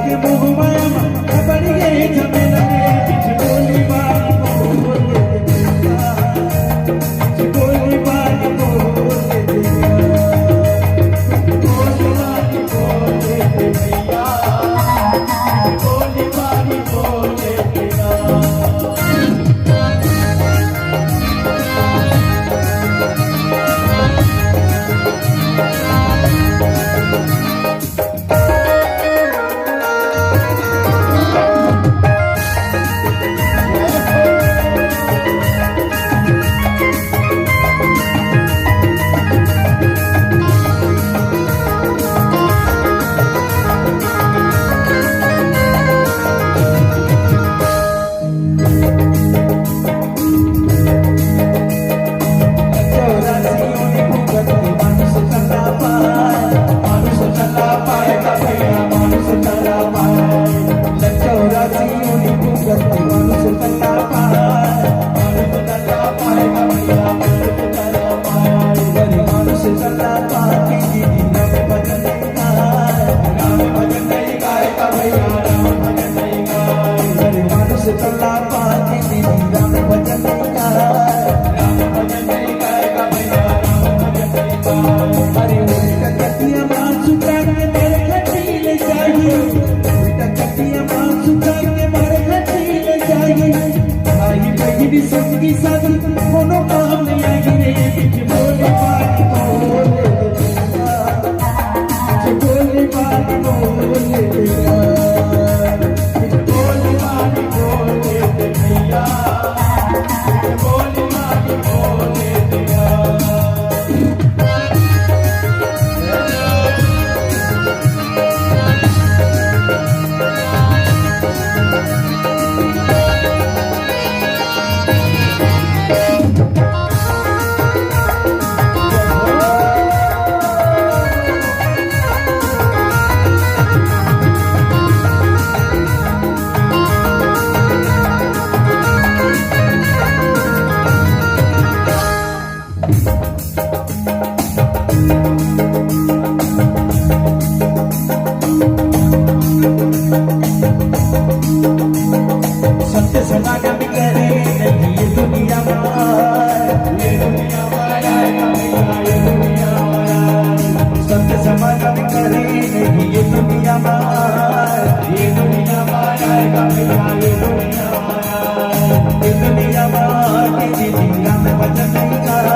के मोह माया में पड़ गए झमेला में पीछे गोली बारी बोल दे दिया पीछे गोली बारी बोल दे दिया गोली बारी बोल दे दिया गोली बारी बोल दे दिया संगी साथी कोनो काम नहीं आएगी रे पीछे बोले बात बोले पीछे बोले बात बोले पीछे बोले बात बोले भैया पीछे बोले बात बोले भैया सत्य समागम करे ये दुनिया सत्य समागम करे ये दुनिया ये दुनिया में भजन नहीं कर